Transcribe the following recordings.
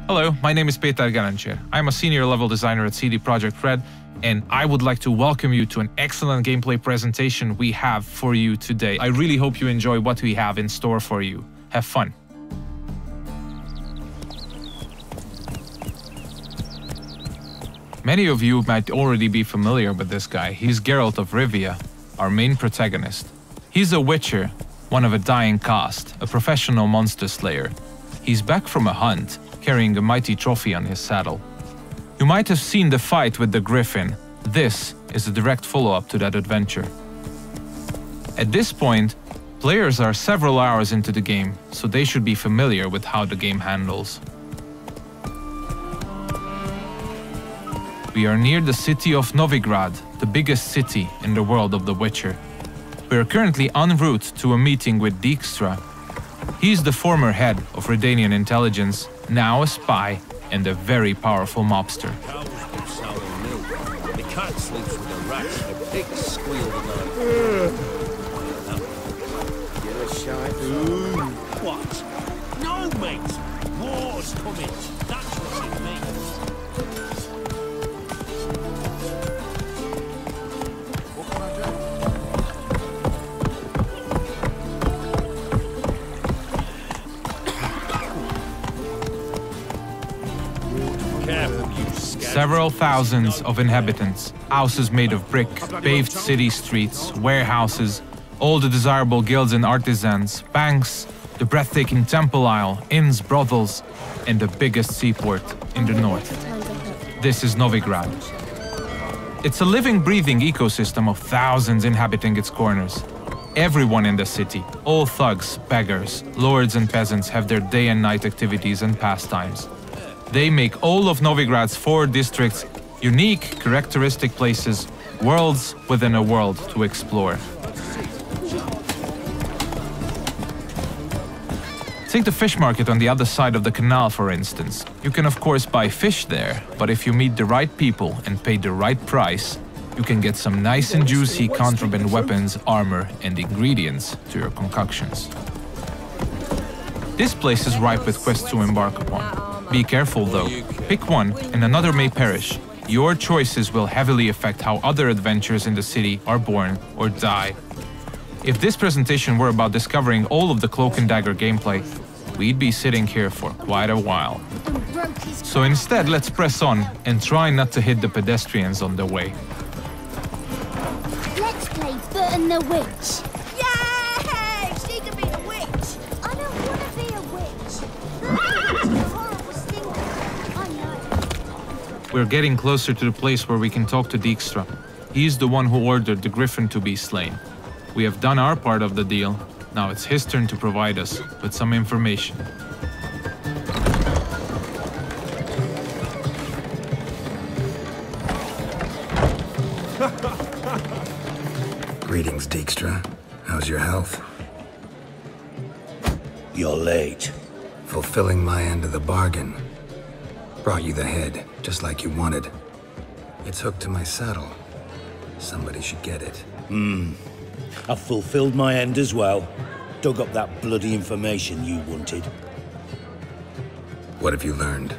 Hello, my name is Petar Garancher. I'm a senior level designer at CD Projekt Red, and I would like to welcome you to an excellent gameplay presentation we have for you today. I really hope you enjoy what we have in store for you. Have fun. Many of you might already be familiar with this guy. He's Geralt of Rivia, our main protagonist. He's a witcher, one of a dying caste, a professional monster slayer. He's back from a hunt, carrying a mighty trophy on his saddle. You might have seen the fight with the Griffin. This is a direct follow-up to that adventure. At this point, players are several hours into the game, so they should be familiar with how the game handles. We are near the city of Novigrad, the biggest city in the world of The Witcher. We are currently en route to a meeting with Dijkstra. He's the former head of Redanian intelligence, now a spy and a very powerful mobster. The cat sleeps with the rats, the pigs squeal the night. You're a shy What? No, mate! War's coming. That's what it means. Several thousands of inhabitants, houses made of brick, paved city streets, warehouses, all the desirable guilds and artisans, banks, the breathtaking temple isle, inns, brothels, and the biggest seaport in the north. This is Novigrad. It's a living, breathing ecosystem of thousands inhabiting its corners. Everyone in the city, all thugs, beggars, lords and peasants have their day and night activities and pastimes. They make all of Novigrad's 4 districts unique, characteristic places, worlds within a world to explore. Take the fish market on the other side of the canal, for instance. You can of course buy fish there, but if you meet the right people and pay the right price, you can get some nice and juicy contraband weapons, armor, and ingredients to your concoctions. This place is ripe with quests to embark upon. Be careful though, pick one and another may perish. Your choices will heavily affect how other adventures in the city are born or die. If this presentation were about discovering all of the Cloak and Dagger gameplay, we'd be sitting here for quite a while. So instead, let's press on and try not to hit the pedestrians on the way. Let's play Burton the Witch. Yay! She can be the witch. I don't want to be a witch. It's a horrible stinker. I know. We're getting closer to the place where we can talk to Dijkstra. He's the one who ordered the Griffin to be slain. We have done our part of the deal. Now it's his turn to provide us with some information. Greetings, Dijkstra. How's your health? You're late. Fulfilling my end of the bargain. Brought you the head, just like you wanted. It's hooked to my saddle. Somebody should get it. I've fulfilled my end as well. Dug up that bloody information you wanted. What have you learned?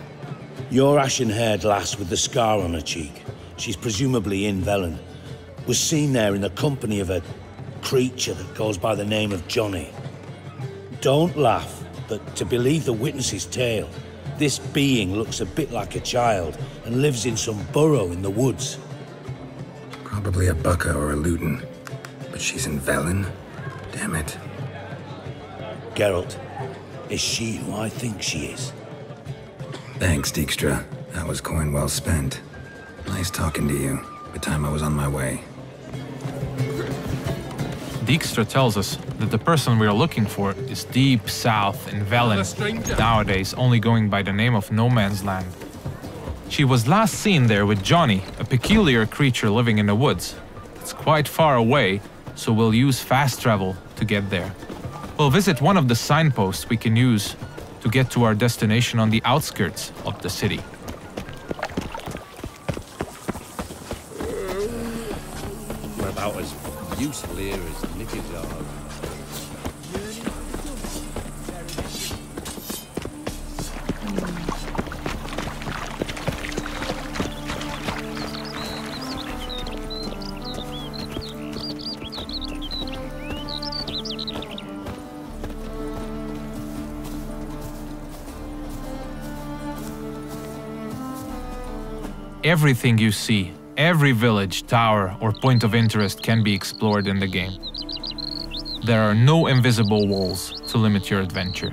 Your ashen-haired lass with the scar on her cheek, she's presumably in Velen, was seen there in the company of a creature that goes by the name of Johnny. Don't laugh, but to believe the witness's tale, this being looks a bit like a child and lives in some burrow in the woods. Probably a Bucca or a Luton. But she's in Velen? Damn it. Geralt, is she who I think she is? Thanks, Dijkstra. That was coin well spent. Nice talking to you. The time I was on my way. Dijkstra tells us that the person we are looking for is deep south in Velen, nowadays only going by the name of No Man's Land. She was last seen there with Johnny, a peculiar creature living in the woods. It's quite far away, so we'll use fast travel to get there. We'll visit one of the signposts we can use to get to our destination on the outskirts of the city. We're about as useful here as knickers are. Everything you see, every village, tower, or point of interest can be explored in the game. There are no invisible walls to limit your adventure.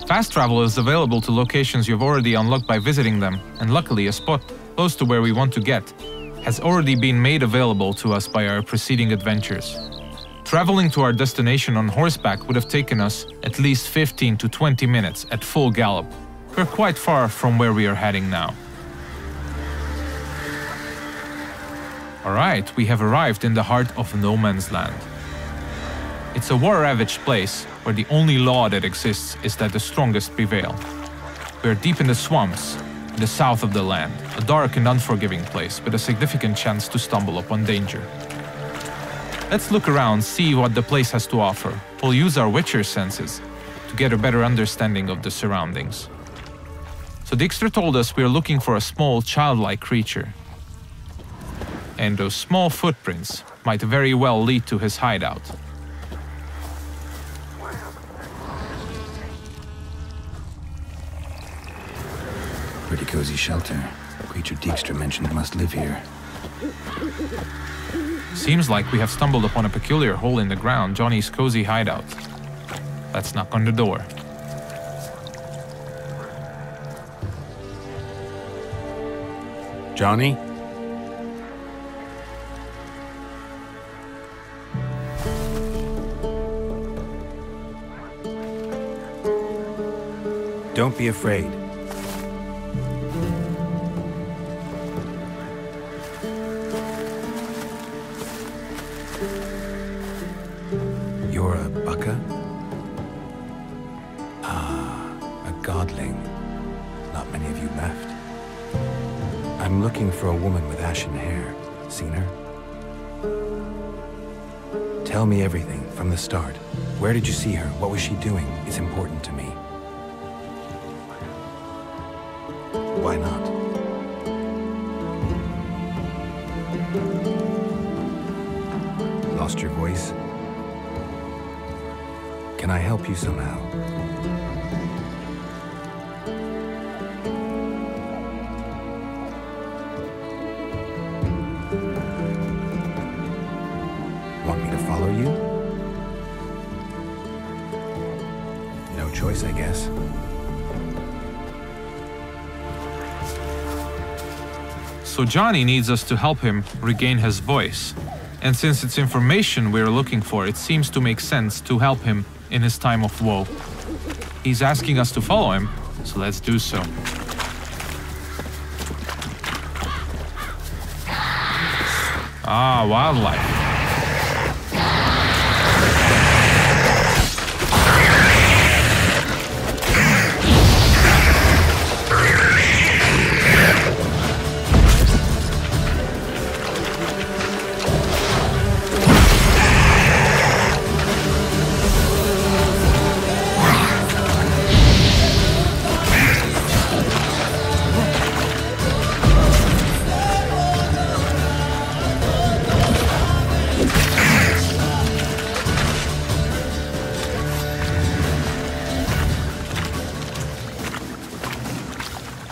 Fast travel is available to locations you've already unlocked by visiting them, and luckily a spot close to where we want to get has already been made available to us by our preceding adventures. Traveling to our destination on horseback would have taken us at least 15 to 20 minutes at full gallop. We're quite far from where we are heading now. Alright, we have arrived in the heart of No Man's Land. It's a war-ravaged place where the only law that exists is that the strongest prevail. We are deep in the swamps, in the south of the land, a dark and unforgiving place with a significant chance to stumble upon danger. Let's look around, see what the place has to offer. We'll use our Witcher senses to get a better understanding of the surroundings. So Dijkstra told us we are looking for a small, childlike creature. And those small footprints might very well lead to his hideout. Pretty cozy shelter. The creature Dijkstra mentioned must live here. Seems like we have stumbled upon a peculiar hole in the ground, Johnny's cozy hideout. Let's knock on the door. Johnny? Don't be afraid. You're a Baka? Ah, a godling. Not many of you left. I'm looking for a woman with ashen hair. Seen her? Tell me everything from the start. Where did you see her? What was she doing? It's important to me. Why not? Lost your voice? Can I help you somehow? Want me to follow you? No choice, I guess. So Johnny needs us to help him regain his voice. And since it's information we're looking for, it seems to make sense to help him in his time of woe. He's asking us to follow him, so let's do so. Ah, wildlife.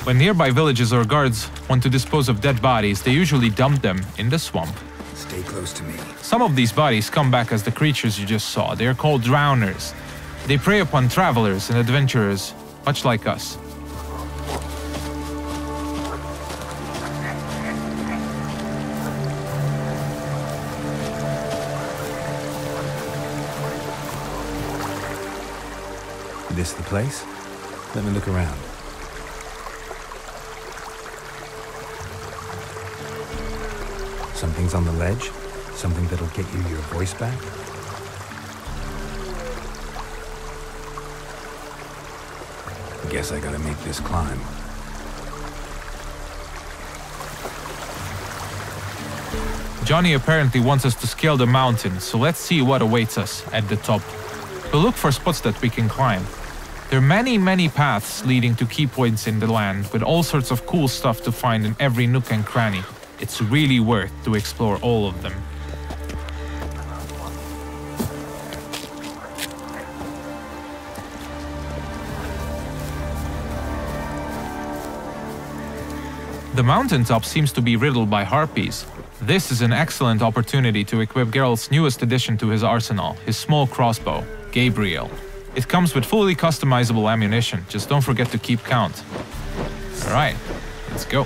When nearby villages or guards want to dispose of dead bodies, they usually dump them in the swamp. Stay close to me. Some of these bodies come back as the creatures you just saw. They are called drowners. They prey upon travelers and adventurers, much like us. This the place? Let me look around. Something's on the ledge? Something that'll get you your voice back? Guess I gotta make this climb. Johnny apparently wants us to scale the mountain, so let's see what awaits us at the top. We'll look for spots that we can climb. There are many paths leading to key points in the land, with all sorts of cool stuff to find in every nook and cranny. It's really worth to explore all of them. The mountaintop seems to be riddled by harpies. This is an excellent opportunity to equip Geralt's newest addition to his arsenal, his small crossbow, Gabriel. It comes with fully customizable ammunition, just don't forget to keep count. Alright, let's go.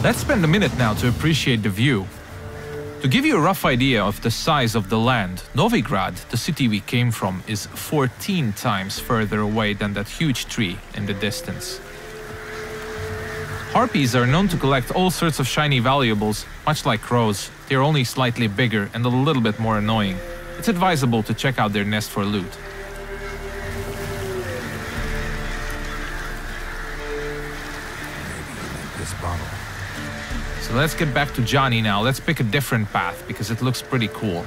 Let's spend a minute now to appreciate the view. To give you a rough idea of the size of the land, Novigrad, the city we came from, is 14 times further away than that huge tree in the distance. Harpies are known to collect all sorts of shiny valuables, much like crows. They're only slightly bigger and a little bit more annoying. It's advisable to check out their nest for loot. This bottle. So let's get back to Johnny now. Let's pick a different path because it looks pretty cool.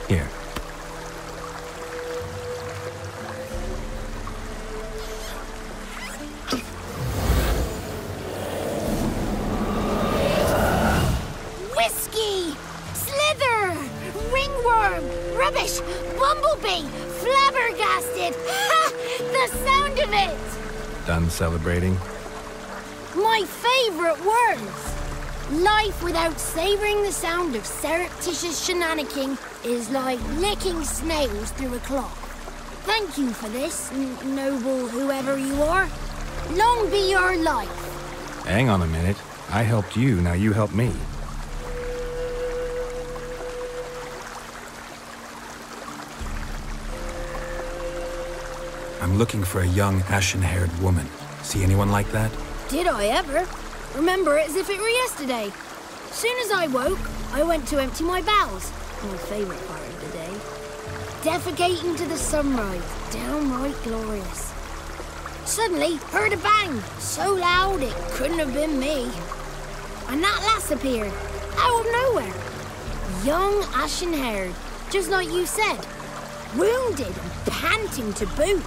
Here. Whiskey! Slither! Ringworm! Rubbish! Bumblebee! Flabbergasted! Ha! The sound of it! Done celebrating? My favorite words! Life without savoring the sound of surreptitious shenanigans is like licking snails through a cloth. Thank you for this, noble whoever you are. Long be your life. Hang on a minute. I helped you, now you help me. I'm looking for a young, ashen-haired woman. See anyone like that? Did I ever? Remember it as if it were yesterday. Soon as I woke, I went to empty my bowels. My favourite part of the day. Defecating to the sunrise. Downright glorious. Suddenly, heard a bang. So loud it couldn't have been me. And that lass appeared. Out of nowhere. Young, ashen-haired. Just like you said. Wounded and panting to boot.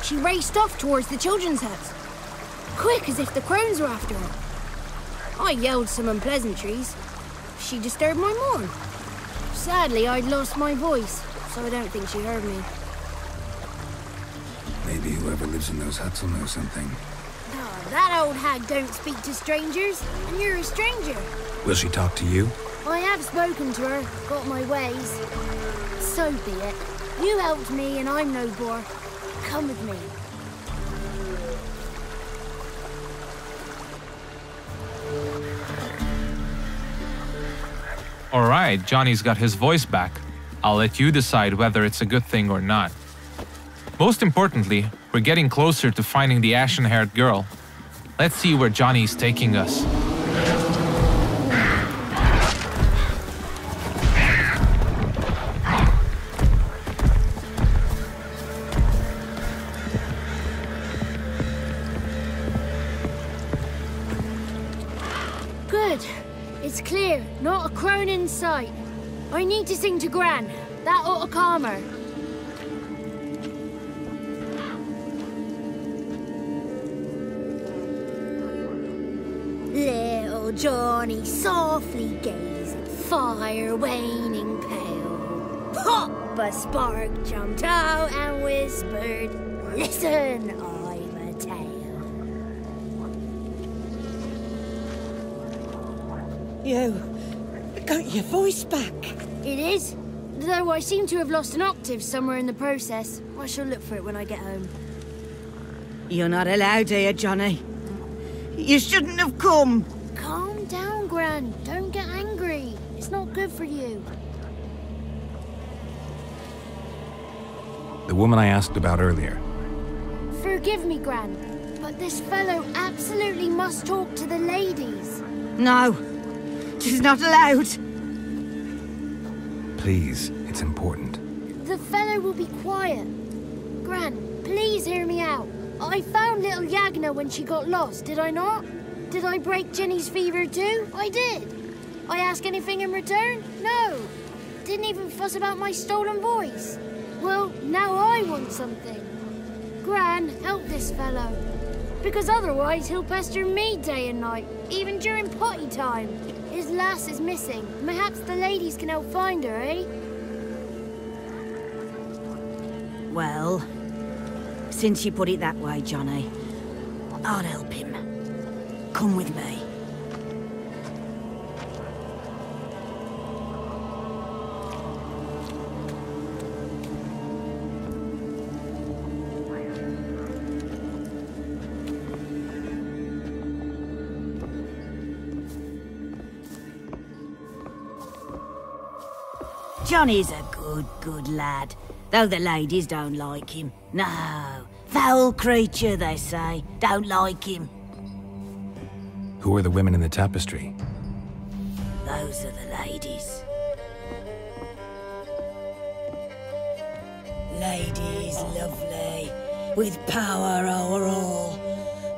She raced off towards the children's house. Quick as if the crones were after her. I yelled some unpleasantries. She disturbed my morn. Sadly, I'd lost my voice, so I don't think she heard me. Maybe whoever lives in those huts will know something. Oh, that old hag don't speak to strangers, and you're a stranger. Will she talk to you? I have spoken to her, got my ways. So be it. You helped me, and I'm no bore. Come with me. Alright, Johnny's got his voice back. I'll let you decide whether it's a good thing or not. Most importantly, we're getting closer to finding the ashen-haired girl. Let's see where Johnny's taking us. Good. It's clear, not a crone in sight. I need to sing to Gran. That ought to calm her. Little Johnny softly gazed at fire waning pale. Pop! A spark jumped out and whispered, "Listen, I've a tale." You got your voice back. It is. Though I seem to have lost an octave somewhere in the process. I shall look for it when I get home. You're not allowed here, Johnny. You shouldn't have come. Calm down, Gran. Don't get angry. It's not good for you. The woman I asked about earlier. Forgive me, Gran, but this fellow absolutely must talk to the ladies. No, she's not allowed. Please, it's important. The fellow will be quiet. Gran, please hear me out. I found little Yagna when she got lost, did I not? Did I break Jenny's fever too? I did. I ask anything in return? No. Didn't even fuss about my stolen voice. Well, now I want something. Gran, help this fellow. Because otherwise he'll pester me day and night, even during potty time. His lass is missing. Perhaps the ladies can help find her, eh? Well, since you put it that way, Johnny, I'll help him. Come with me. Johnny's a good lad, though the ladies don't like him. No, foul creature, they say. Don't like him. Who are the women in the tapestry? Those are the ladies. Ladies lovely, with power o'er all,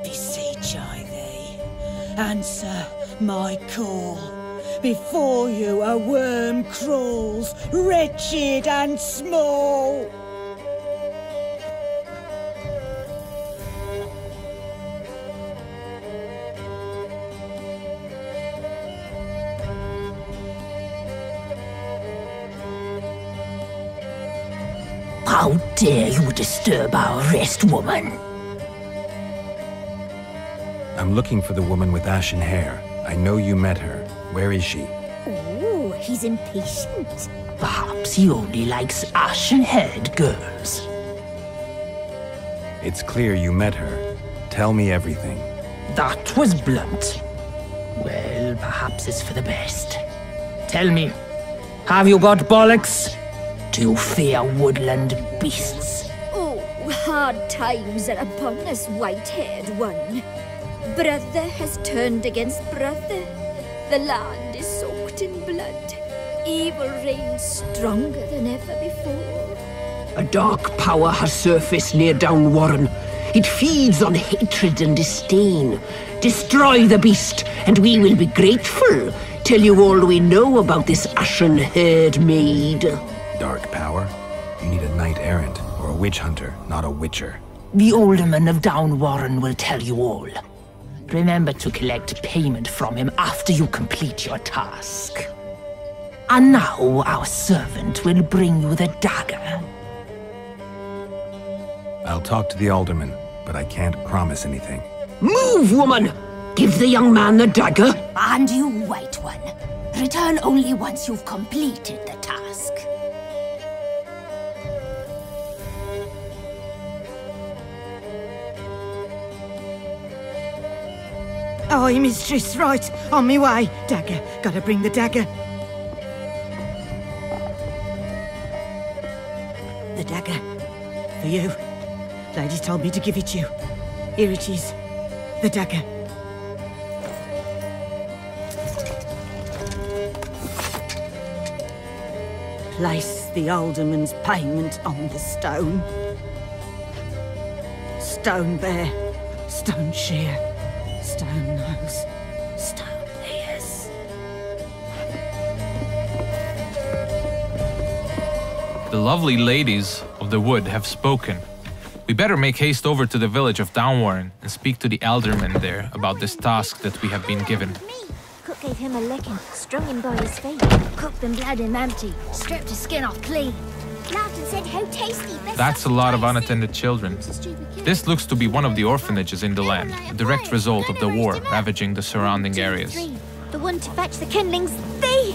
beseech I thee, answer my call. Before you a worm crawls, wretched and small. How dare you disturb our rest, woman? I'm looking for the woman with ashen hair. I know you met her. Where is she? Oh, he's impatient. Perhaps he only likes ashen-haired girls. It's clear you met her. Tell me everything. That was blunt. Well, perhaps it's for the best. Tell me, have you got bollocks? Do you fear woodland beasts? Oh, hard times are upon us, white-haired one. Brother has turned against brother. The land is soaked in blood. Evil reigns stronger than ever before. A dark power has surfaced near Downwarren. It feeds on hatred and disdain. Destroy the beast, and we will be grateful. Tell you all we know about this ashen-haired maid. Dark power? You need a knight-errant, or a witch-hunter, not a witcher. The alderman of Downwarren will tell you all. Remember to collect payment from him after you complete your task. And now our servant will bring you the dagger. I'll talk to the alderman, but I can't promise anything. Move, woman! Give the young man the dagger. And you, white one, return only once you've completed the task. Aye, mistress, right. On me way. Dagger. Gotta bring the dagger. The dagger. For you. Ladies told me to give it you. Here it is. The dagger. Place the alderman's payment on the stone. Stone bear. Stone shear. Stone nose, stone ears. The lovely ladies of the wood have spoken. We better make haste over to the village of Downwarren and speak to the alderman there about this task that we have been given. Cook gave him a licking, strung him by his feet, cooked and bled him empty, stripped his skin off clean. Laughed and said how tasty. That's a lot of unattended children. This looks to be one of the orphanages in the land, a direct result of the war ravaging the surrounding areas. The one to fetch the kindlings, they...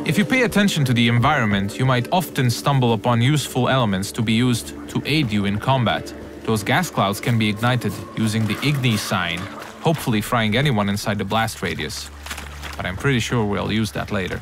If you pay attention to the environment, you might often stumble upon useful elements to be used to aid you in combat. Those gas clouds can be ignited using the Igni sign, hopefully frying anyone inside the blast radius. But I'm pretty sure we'll use that later.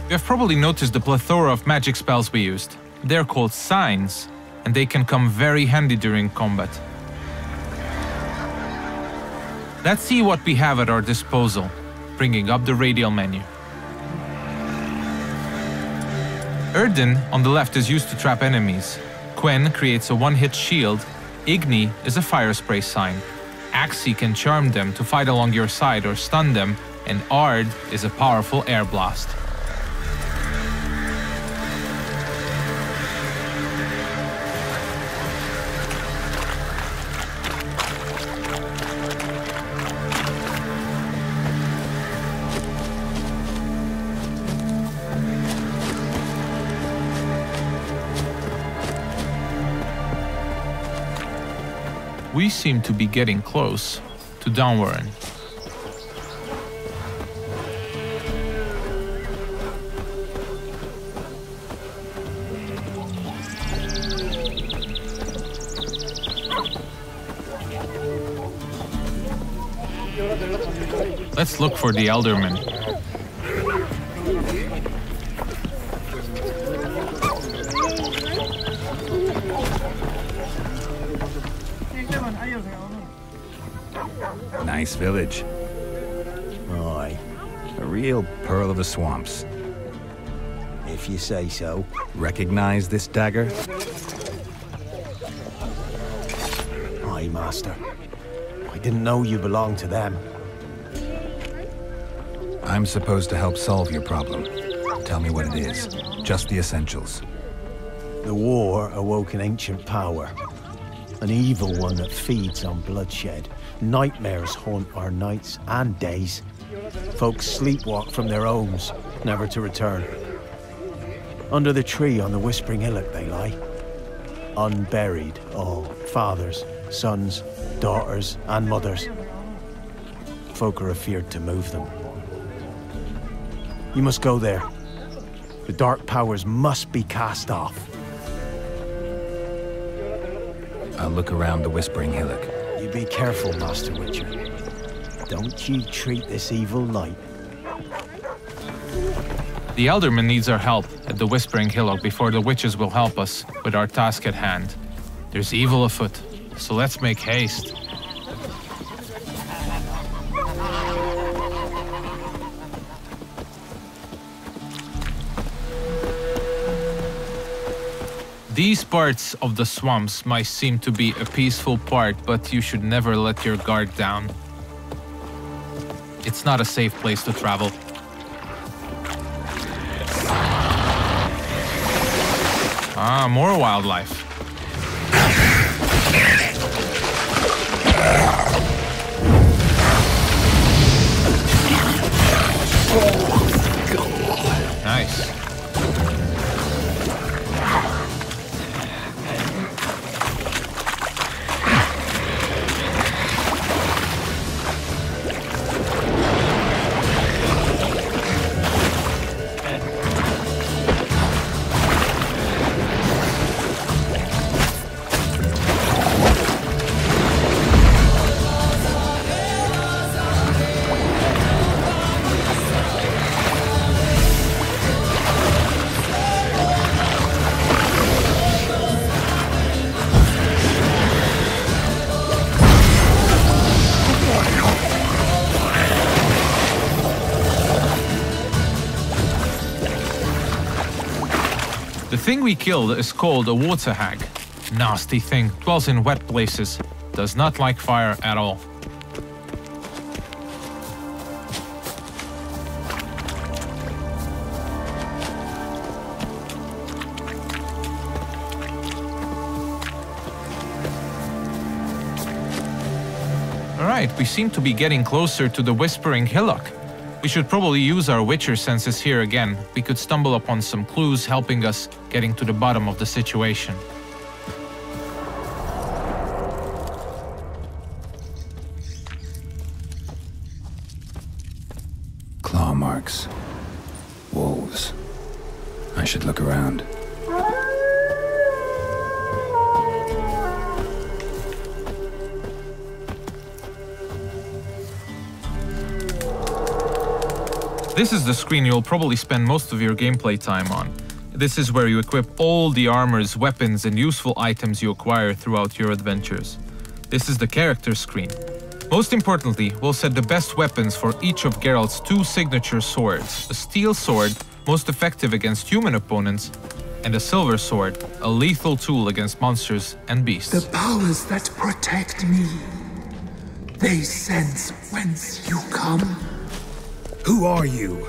You have probably noticed the plethora of magic spells we used. They're called signs, and they can come very handy during combat. Let's see what we have at our disposal, bringing up the radial menu. Erdin on the left is used to trap enemies. Quen creates a one-hit shield. Igni is a fire spray sign. Axii can charm them to fight along your side or stun them, and Ard is a powerful air blast. We seem to be getting close to Downwarren. Let's look for the Elderman. Nice village. Aye. A real pearl of the swamps. If you say so. Recognize this dagger? Aye, Master. I didn't know you belonged to them. I'm supposed to help solve your problem. Tell me what it is. Just the essentials. The war awoke an ancient power. An evil one that feeds on bloodshed. Nightmares haunt our nights and days. Folks sleepwalk from their homes, never to return. Under the tree on the Whispering Hillock they lie. Unburied, all. Fathers, sons, daughters, and mothers. Folk are afeard to move them. You must go there. The dark powers must be cast off. I'll look around the Whispering Hillock. You be careful, Master Witcher. Don't you treat this evil light. The Elderman needs our help at the Whispering Hillock before the witches will help us with our task at hand. There's evil afoot, so let's make haste. These parts of the swamps might seem to be a peaceful part, but you should never let your guard down. It's not a safe place to travel. Ah, more wildlife. Nice. The thing we killed is called a water hag. Nasty thing, dwells in wet places, does not like fire at all. Alright, we seem to be getting closer to the Whispering Hillock. We should probably use our Witcher senses here again. We could stumble upon some clues helping us getting to the bottom of the situation. Claw marks. Wolves. I should look around. This is the screen you'll probably spend most of your gameplay time on. This is where you equip all the armors, weapons, and useful items you acquire throughout your adventures. This is the character screen. Most importantly, we'll set the best weapons for each of Geralt's 2 signature swords. A steel sword, most effective against human opponents, and a silver sword, a lethal tool against monsters and beasts. The powers that protect me, they sense whence you come. Who are you?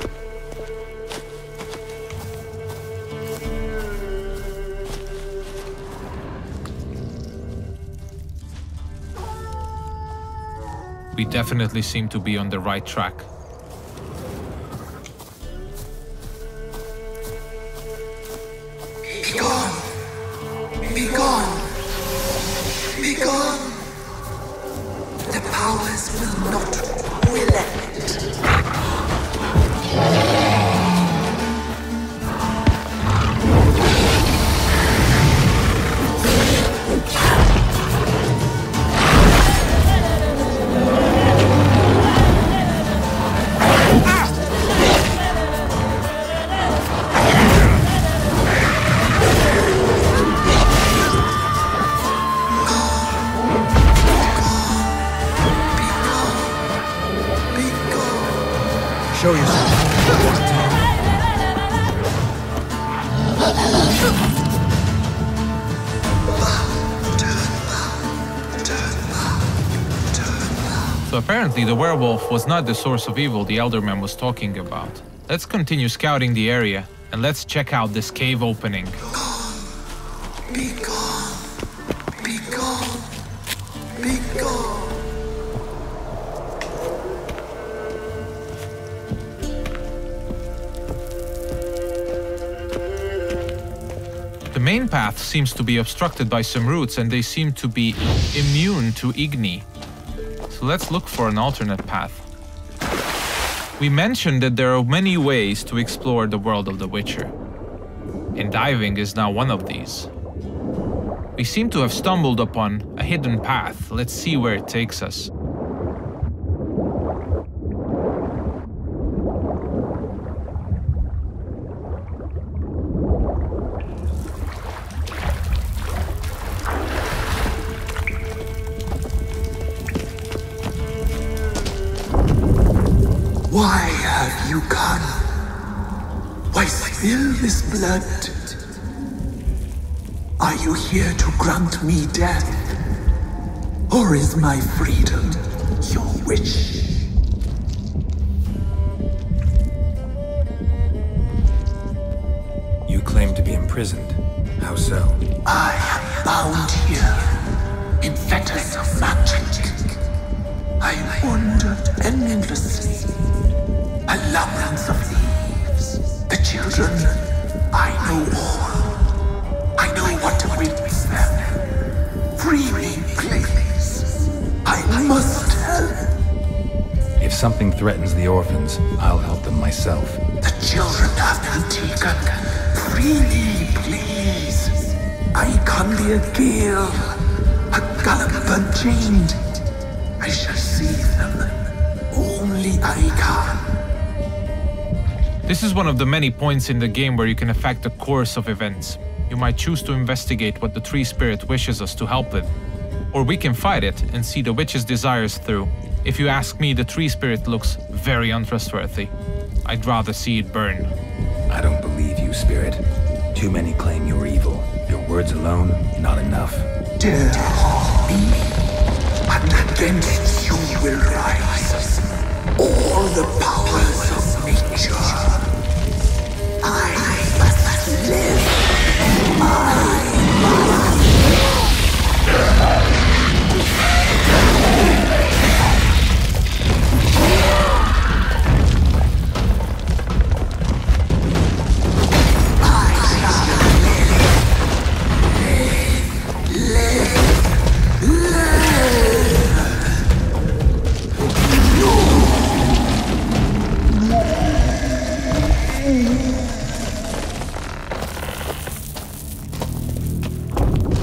We definitely seem to be on the right track. Be gone! Be gone! Be gone! The powers will not relent. Show yourself. So apparently the werewolf was not the source of evil the Elderman was talking about. Let's continue scouting the area, and let's check out this cave opening. Be gone! Be gone! Be gone! The main path seems to be obstructed by some roots, and they seem to be immune to Igni. So let's look for an alternate path. We mentioned that there are many ways to explore the world of The Witcher, and diving is now one of these. We seem to have stumbled upon a hidden path. Let's see where it takes us. Why have you come? Why spill this blood? Are you here to grant me death? Or is my freedom your wish? You claim to be imprisoned. How so? I am bound here in fetters of magic. I wandered endlessly. A labyrinth of leaves. The children, I know all. I know what awaits them. Free me, please. I must help. If something threatens the orphans, I'll help them myself. The children have been taken. Free me, please. I can be a gale, a gallop unchained. I shall save them. Only I can. This is one of the many points in the game where you can affect the course of events. You might choose to investigate what the Tree Spirit wishes us to help with. Or we can fight it and see the witch's desires through. If you ask me, the Tree Spirit looks very untrustworthy. I'd rather see it burn. I don't believe you, Spirit. Too many claim you're evil. Your words alone, not enough. Dare harm me, and against you will rise all the powers of nature. I must live.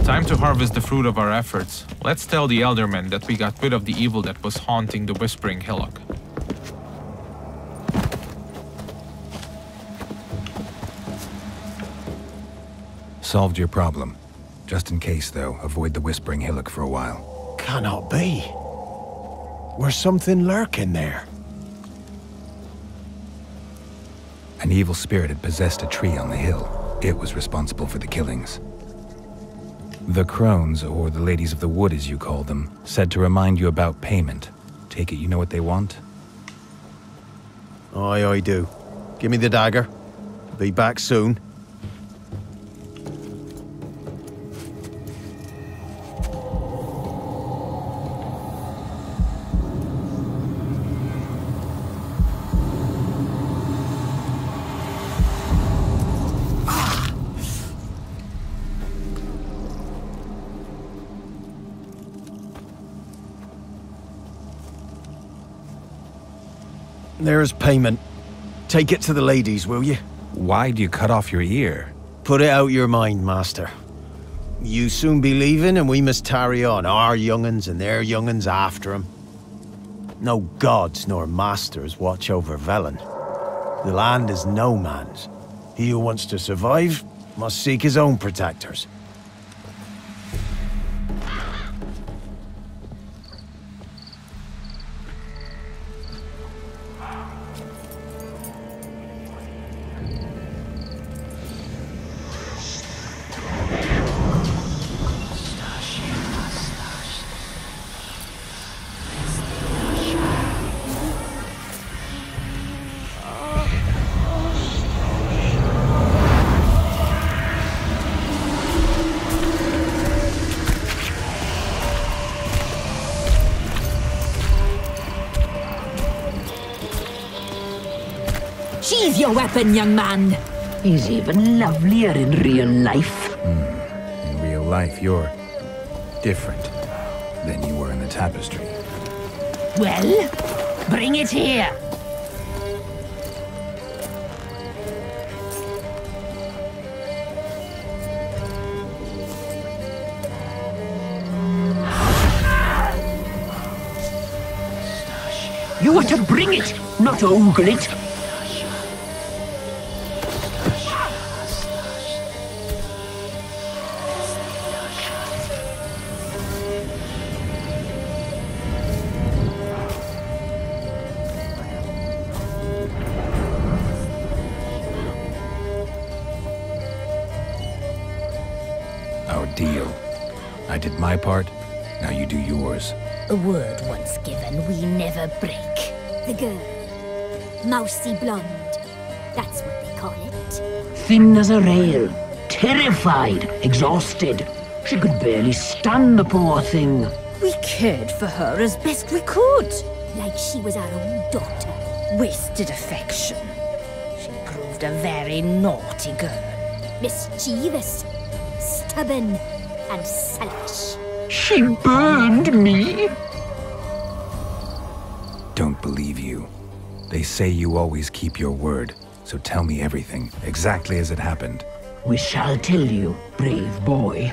Time to harvest the fruit of our efforts. Let's tell the Eldermen that we got rid of the evil that was haunting the Whispering Hillock. Solved your problem. Just in case, though, avoid the Whispering Hillock for a while. Cannot be. There's something lurking there. An evil spirit had possessed a tree on the hill. It was responsible for the killings. The Crones, or the Ladies of the Wood as you call them, said to remind you about payment. Take it you know what they want? Aye, I do. Give me the dagger. Be back soon. There's payment. Take it to the ladies, will you? Why'd you cut off your ear? Put it out your mind, master. You soon be leaving and we must tarry on, our young'uns and their young'uns after 'em. No gods nor masters watch over Velen. The land is no man's. He who wants to survive must seek his own protectors. Sheathe your weapon, young man. He's even lovelier in real life. In real life, you're different than you were in the tapestry. Well, bring it here. You are to bring it, not ogle it. Our deal. I did my part, now you do yours. A word once given, we never break. The girl. Mousy blonde. That's what they call it. Thin as a rail. Terrified. Exhausted. She could barely stand, the poor thing. We cared for her as best we could. Like she was our own daughter. Wasted affection. She proved a very naughty girl. Mischievous, stubborn, and selfish. She burned me. Don't believe you. They say you always keep your word, so tell me everything, exactly as it happened. We shall tell you, brave boy.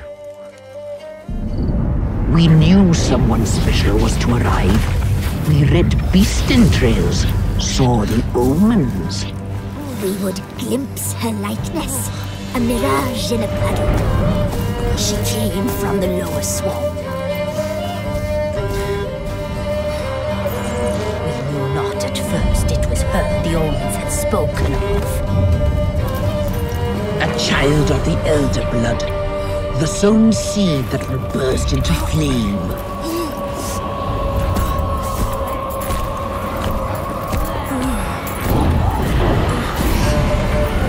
We knew someone special was to arrive. We read beast entrails, saw the omens. We would glimpse her likeness, a mirage in a puddle. She came from the lower swamp. We knew not at first it was her the omens had spoken of. A child of the elder blood, the sown seed that will burst into flame.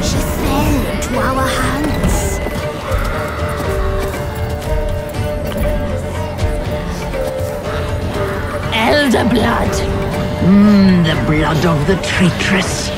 She fell into our hands. Elder blood. The blood of the traitress.